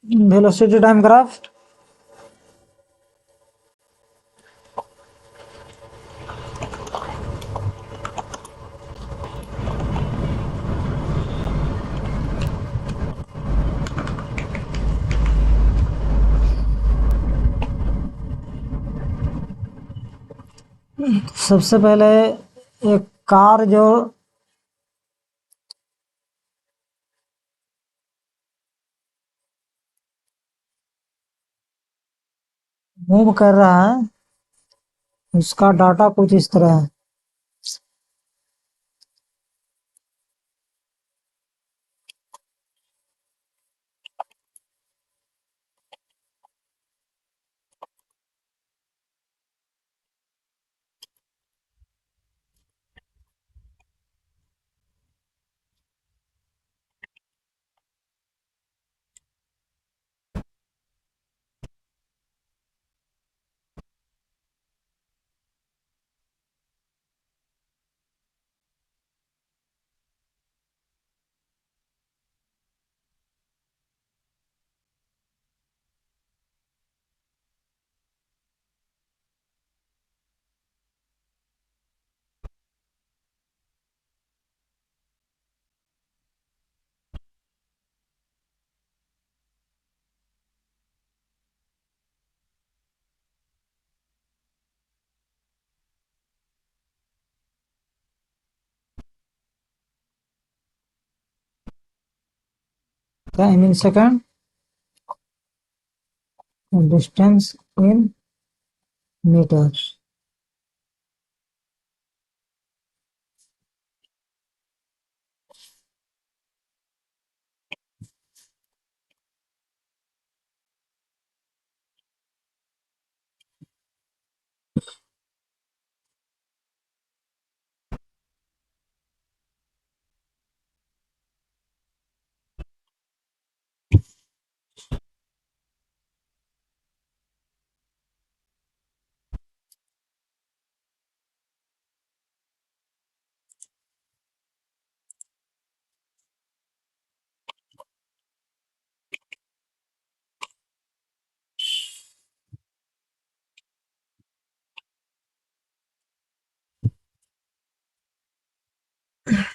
Velocity time graph. सबसे पहले एक कार जो मूव कर रहा है उसका डाटा कुछ इस तरह है। Time in second, distance in metre.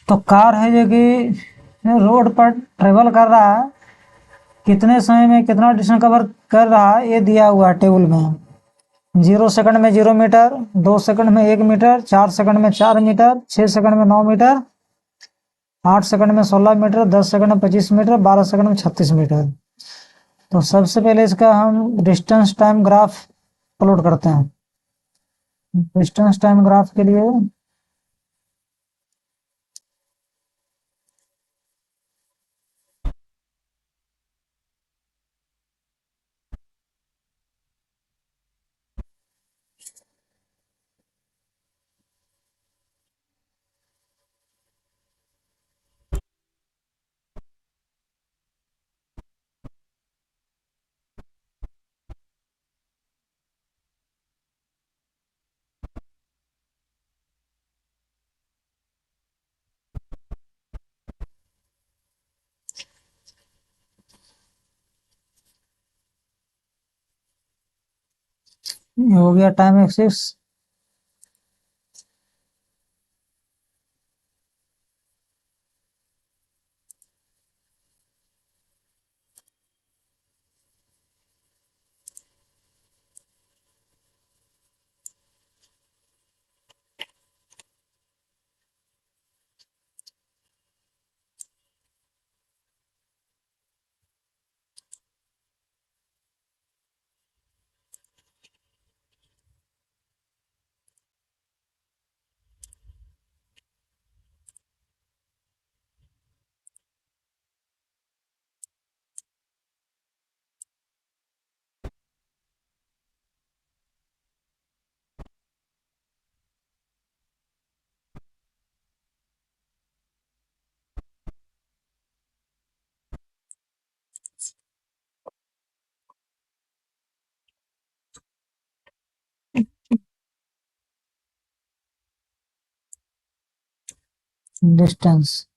तो कार है जो कि रोड पर ट्रेवल कर रहा है, कितने समय में कितना डिस्टेंस कवर कर रहा है ये दिया हुआ है टेबल में। 0 सेकंड में 0 मीटर, 2 सेकंड में 1 मीटर, 4 सेकंड में 4 मीटर, 6 सेकंड में 9 मीटर, 8 सेकंड में 16 मीटर, 10 सेकंड में 25 मीटर, 12 सेकंड में 36 मीटर। तो सबसे पहले इसका हम डिस्टेंस टाइम ग्राफ प्लॉट करते हैं। डिस्टेंस टाइम ग्राफ के लिए हो गया टाइम एक्सिस। डिस्टेंस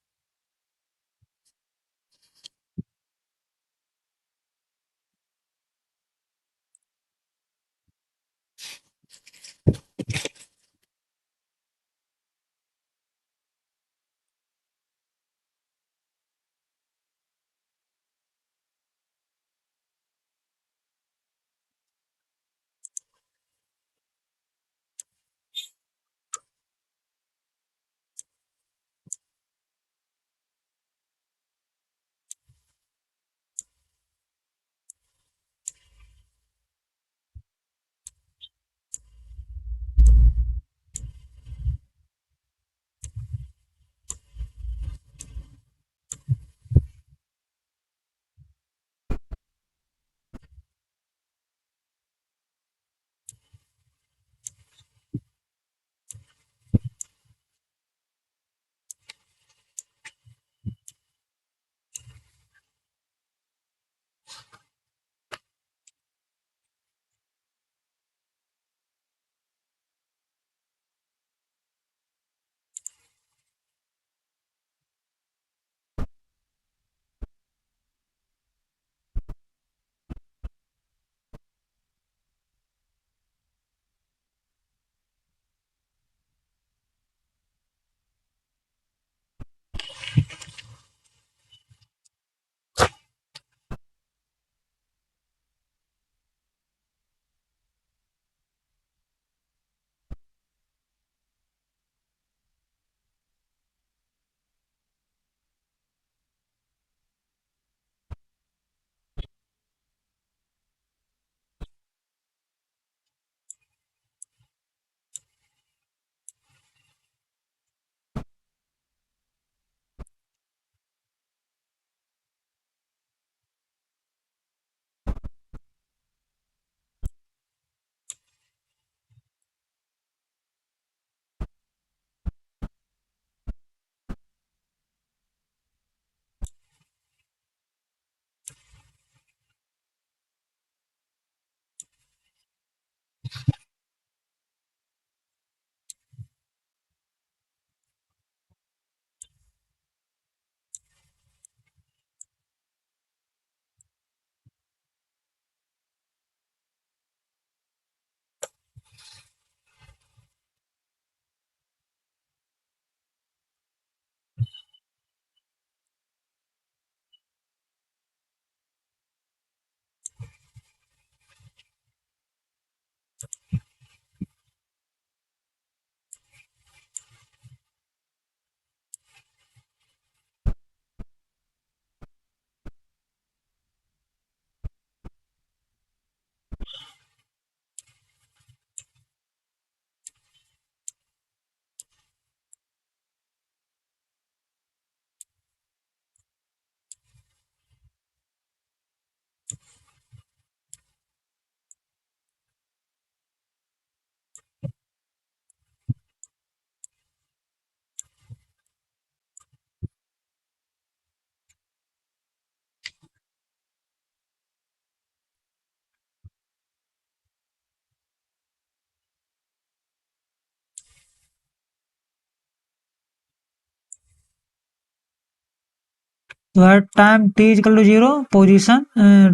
तो है time T is equal to zero, position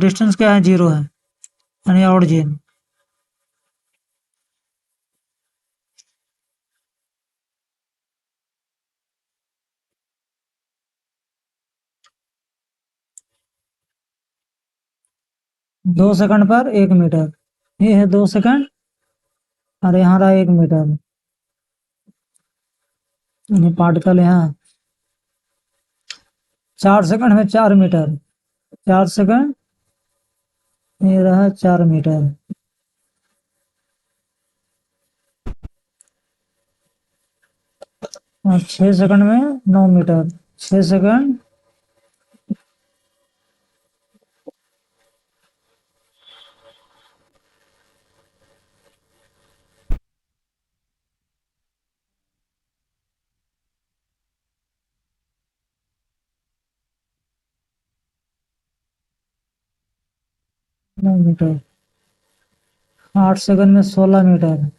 distance क्या है, जीरो है, यानी ऑरिजिन। 2 सेकंड पर 1 मीटर, ये है 2 सेकंड, और यहाँ रहा 1 मीटर, यानी पार्टिकल यहाँ 4 सेकंड में 4 मीटर, 4 सेकंड, ये रहा 4 मीटर, और 6 सेकंड में 9 मीटर, 6 सेकंड, नौ मीटर, 8 सेकंड में 16 मीटर,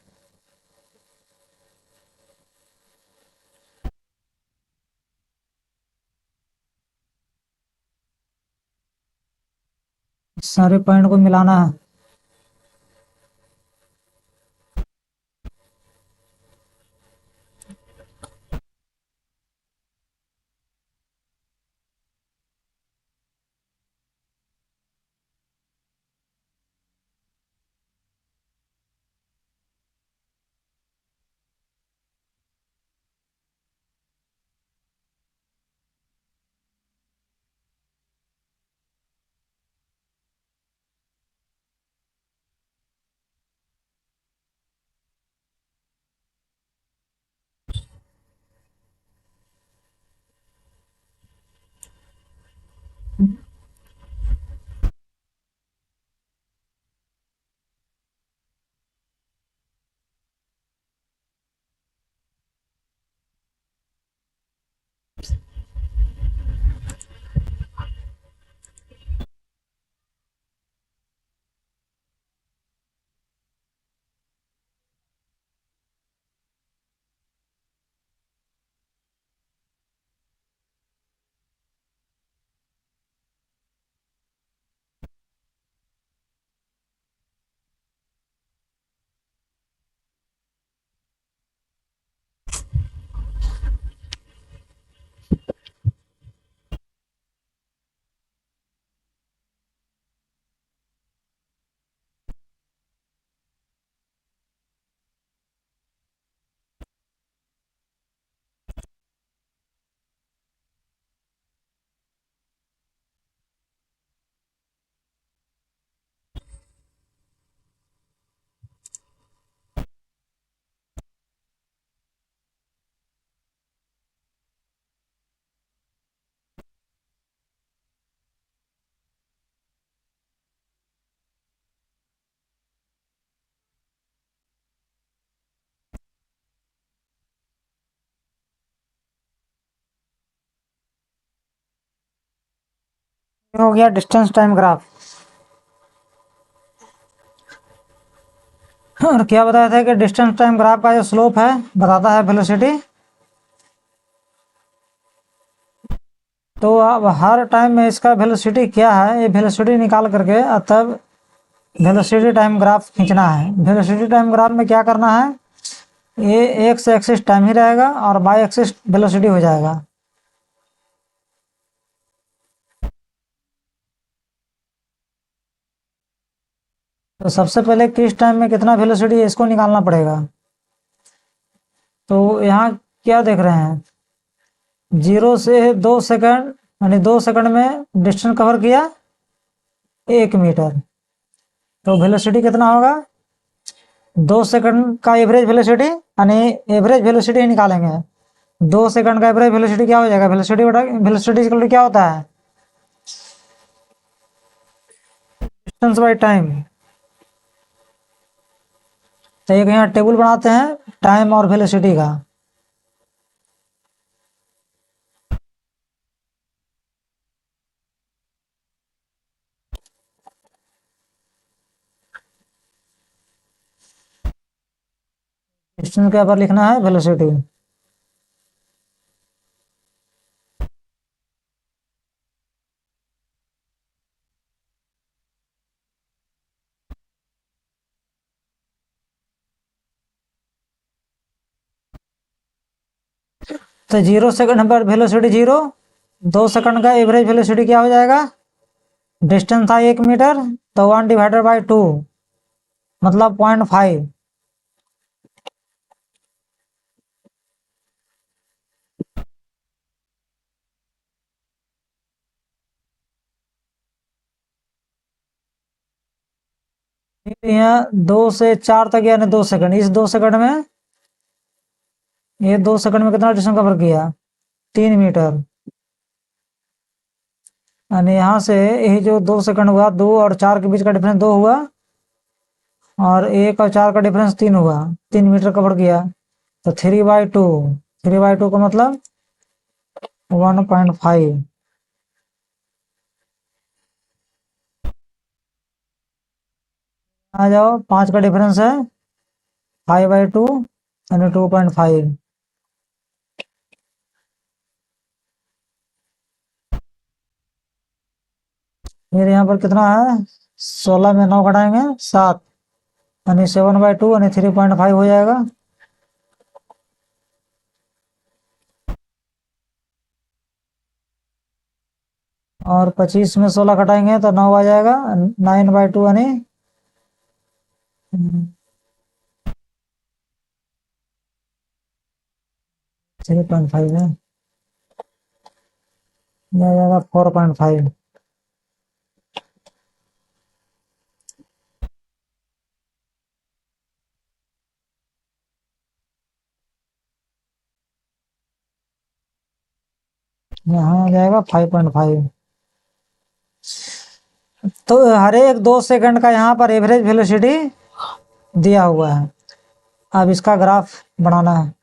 सारे पॉइंट को मिलाना है। हो गया डिस्टेंस टाइम ग्राफ। और क्या बताया था कि डिस्टेंस टाइम ग्राफ का जो स्लोप है बताता है वेलोसिटी। तो अब हर टाइम में इसका वेलोसिटी क्या है, ये वेलोसिटी निकाल करके तब वेलोसिटी टाइम ग्राफ खींचना है। वेलोसिटी टाइम ग्राफ में क्या करना है, ये एक्स एक्सिस टाइम ही रहेगा और वाई एक्सिस वेलोसिटी हो जाएगा। तो सबसे पहले किस टाइम में कितना वेलोसिटी है इसको निकालना पड़ेगा। तो यहाँ क्या देख रहे हैं, 0 से 2 सेकंड, यानी 2 सेकंड में डिस्टेंस कवर किया 1 मीटर। तो वेलोसिटी कितना होगा, 2 सेकंड का एवरेज वेलोसिटी, यानी एवरेज वेलोसिटी ही निकालेंगे। 2 सेकंड का एवरेज वेलोसिटी क्या हो जाएगा, वेलोसिटी बटा वेलोसिटी क्या होता है, डिस्टेंस बाई टाइम। तो एक यहाँ टेबल बनाते हैं टाइम और वेलोसिटी का। डिस्टेंस के ऊपर लिखना है वेलोसिटी। तो 0 सेकंड पर वेलोसिटी 0, 2 सेकंड का एवरेज वेलोसिटी क्या हो जाएगा? डिस्टेंस था 1 मीटर, तो 1/2 मतलब 0.5। यहाँ 2 से 4 तक यानी 2 सेकंड, इस 2 सेकंड में, ये 2 सेकंड में कितना डिस्टेंस कवर किया? 3 मीटर। यानी यहाँ से ये जो 2 सेकंड हुआ, 2 और 4 के बीच का डिफरेंस 2 हुआ, और 1 और 4 का डिफरेंस 3 हुआ, 3 मीटर कवर किया। तो 3/2, 3/2 का मतलब 1.5। आ जाओ, 5 का डिफरेंस है 5/2 यानी 2.5। फिर यहाँ पर कितना है? 16 में 9 घटाएंगे 7, यानी 7/2 यानी 3.5 हो जाएगा। और 25 में 16 घटाएंगे तो 9 आ जाएगा, 9/2 यानी 3.5 है, यह आ जाएगा 4.5। यहाँ आ जाएगा 5.5। तो हर एक 2 सेकंड का यहाँ पर एवरेज वेलोसिटी दिया हुआ है। अब इसका ग्राफ बनाना है।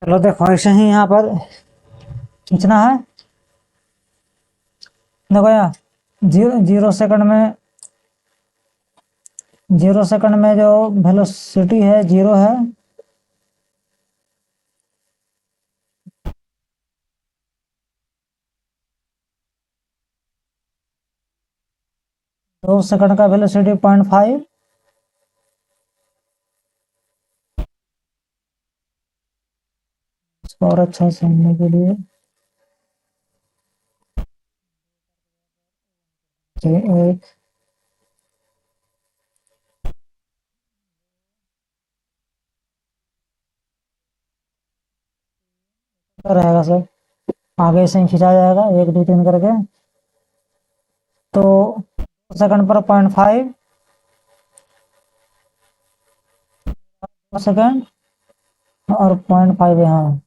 चलो देखो ऐसे ही यहाँ पर खींचना है। देखो यहाँ जीरो जीरो सेकंड में, 0 सेकंड में जो वेलोसिटी है 0 है। 2 सेकंड का वेलोसिटी 0.5। इसको और अच्छा समझने के लिए एक रहेगा सब, आगे से ही खिंचा जाएगा 1 2 3 करके। तो 2 सेकंड पर 0.5 सेकंड और 0.5 यहाँ।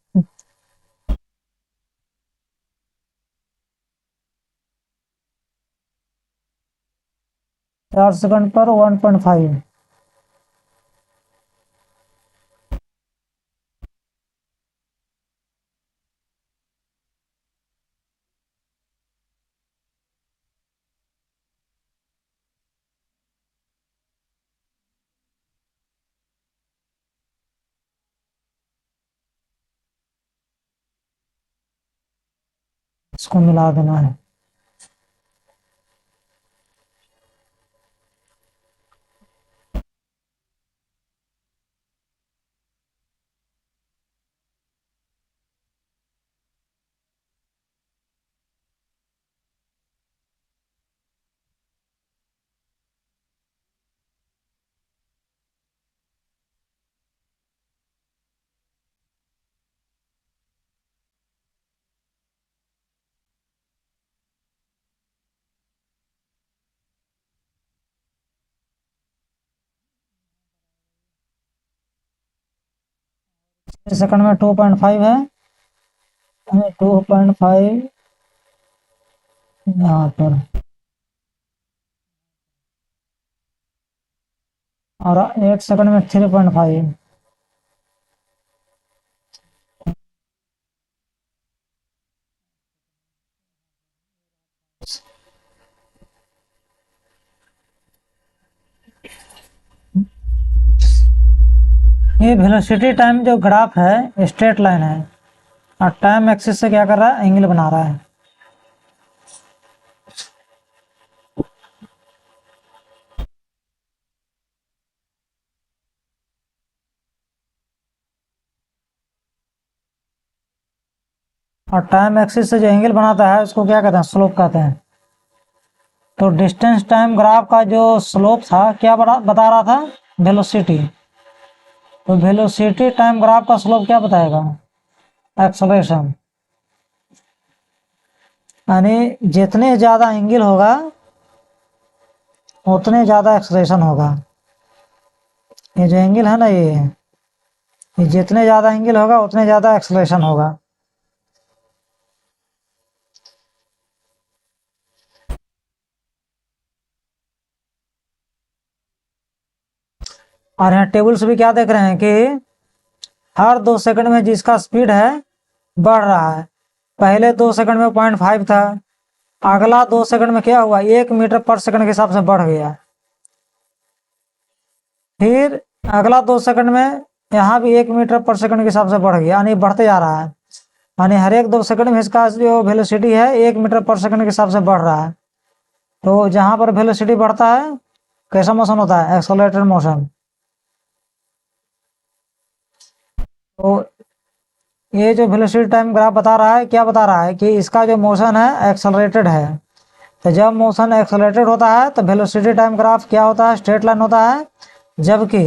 4 सेकंड पर 1.5। इसको मिला देना है। सेकंड में 2.5 है, 2.5 यहाँ पर, और 8 सेकंड में 3.5। ये वेलोसिटी टाइम जो ग्राफ है स्ट्रेट लाइन है, और टाइम एक्सिस से क्या कर रहा है, एंगल बना रहा है। और टाइम एक्सिस से जो एंगल बनाता है उसको क्या कहते हैं, स्लोप कहते हैं। तो डिस्टेंस टाइम ग्राफ का जो स्लोप था क्या बता रहा था, वेलोसिटी। तो वेलोसिटी टाइम ग्राफ का स्लोप क्या बताएगा, एक्सेलरेशन। यानी जितने ज्यादा एंगल होगा उतने ज्यादा एक्सेलरेशन होगा। ये जो एंगल है ना, ये जितने ज्यादा एंगल होगा उतने ज्यादा एक्सेलरेशन होगा। और यहाँ टेबल से भी क्या देख रहे हैं कि हर 2 सेकंड में जिसका स्पीड है बढ़ रहा है। पहले 2 सेकंड में 0.5 था, अगला 2 सेकंड में क्या हुआ, 1 मीटर पर सेकंड के हिसाब से बढ़ गया। फिर अगला 2 सेकंड में यहाँ भी 1 मीटर पर सेकंड के हिसाब से बढ़ गया, यानी बढ़ते जा रहा है। यानी हर एक 2 सेकंड में इसका जो वेलोसिटी है 1 मीटर पर सेकंड के हिसाब से बढ़ रहा है। तो जहां पर वेलोसिटी बढ़ता है कैसा मोशन होता है, एक्सेलरेटेड मोशन। तो ये जो वेलोसिटी टाइम ग्राफ बता रहा है, क्या बता रहा है कि इसका जो मोशन है एक्सेलरेटेड है। तो जब मोशन एक्सेलरेटेड होता है तो वेलोसिटी टाइम ग्राफ क्या होता है, स्ट्रेट लाइन होता है। जबकि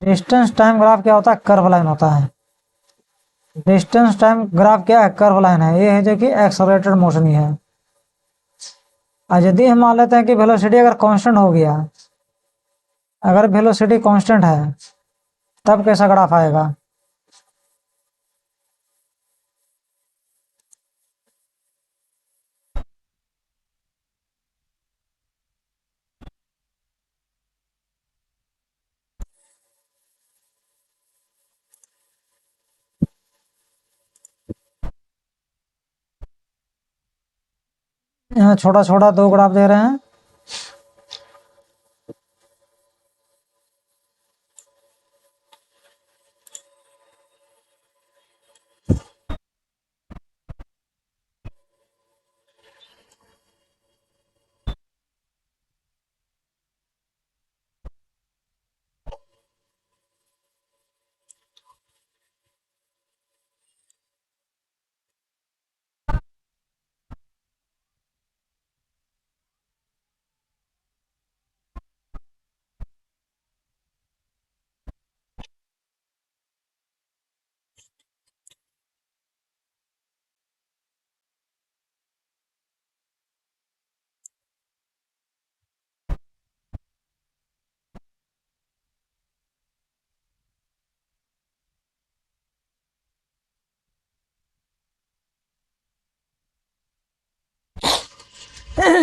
डिस्टेंस टाइम ग्राफ क्या होता है, कर्व लाइन होता है। डिस्टेंस टाइम ग्राफ क्या है, कर्व लाइन है। ये है जो कि एक्सेलरेटेड मोशन ही है। और यदि हम मान लेते हैं कि वेलोसिटी अगर कांस्टेंट हो गया, अगर वेलोसिटी कांस्टेंट है तब कैसा ग्राफ आएगा। यहाँ छोटा छोटा दो ग्राफ दे रहे हैं।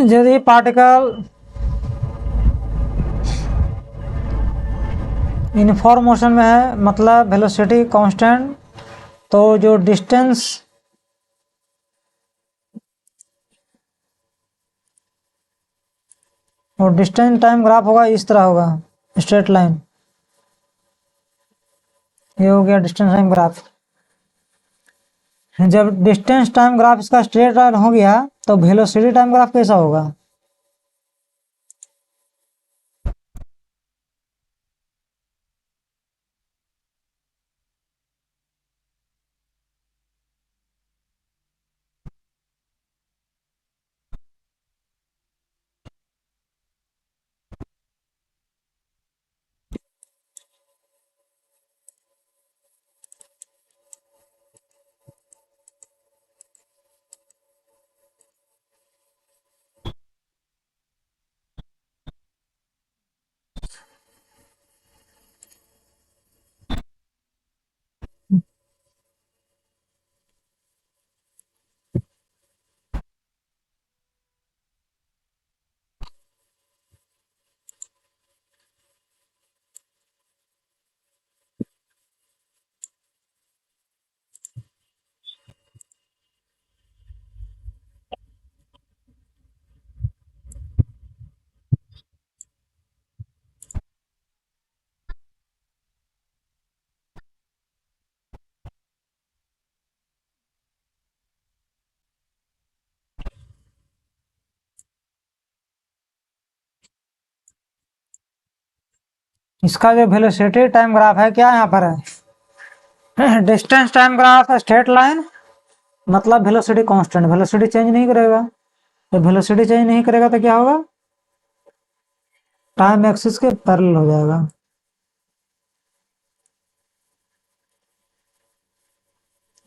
यदि पार्टिकल यूनिफॉर्म मोशन में है, मतलब वेलोसिटी कांस्टेंट, तो जो डिस्टेंस और डिस्टेंस टाइम ग्राफ होगा इस तरह होगा, स्ट्रेट लाइन। ये हो गया डिस्टेंस टाइम ग्राफ। जब डिस्टेंस टाइम ग्राफ इसका स्ट्रेट लाइन हो गया तो वेलोसिटी टाइम ग्राफ कैसा होगा? इसका जो वेलोसिटी टाइम ग्राफ है क्या यहाँ पर है? Distance time graph straight line, मतलब वेलोसिटी कांस्टेंट, वेलोसिटी चेंज नहीं करेगा। तो वेलोसिटी चेंज नहीं करेगा तो क्या होगा? टाइम एक्सिस के पैरेलल हो जाएगा।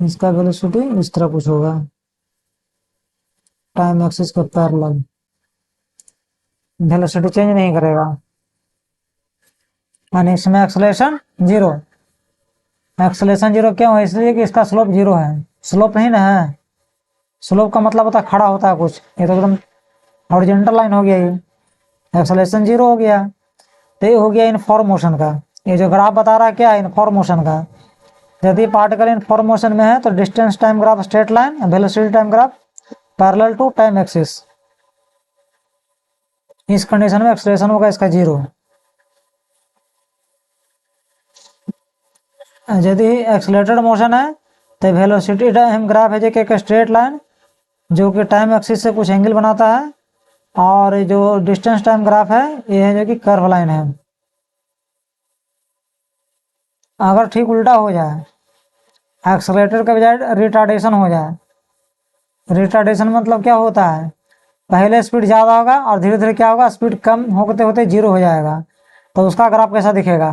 इसका वेलोसिटी इस तरह कुछ होगा, टाइम एक्सिस के पैरेलल, वेलोसिटी चेंज नहीं करेगा। यानी इसमें एक्सेलरेशन जीरो। एक्सेलरेशन जीरो क्यों है? इसलिए कि इसका स्लोप जीरो है। स्लोप नहीं ना है, स्लोप का मतलब होता है खड़ा होता है कुछ, ये तो एकदम हॉरिजॉन्टल लाइन हो गया। ये एक्सेलरेशन जीरो हो गया। तो ये हो गया इनफॉर्म मोशन का। ये जो ग्राफ बता रहा है क्या है? इनफॉर्म मोशन का। यदि पार्टिकल इनफॉर्म मोशन में है तो distance time graph straight line, velocity time graph parallel to time axis. इस कंडीशन में एक्सेलरेशन होगा इसका जीरो। यदि एक्सेलरेटेड मोशन है तो वेलोसिटी टाइम ग्राफ है जो कि एक स्ट्रेट लाइन जो कि टाइम एक्सिस से कुछ एंगल बनाता है, और जो डिस्टेंस टाइम ग्राफ है ये है जो कि कर्व लाइन है। अगर ठीक उल्टा हो जाए, एक्सेलरेटर के बजाय रिटार्डेशन हो जाए, रिटार्डेशन मतलब क्या होता है? पहले स्पीड ज़्यादा होगा और धीरे धीरे क्या होगा, स्पीड कम होते होते जीरो हो जाएगा, तो उसका ग्राफ कैसा दिखेगा?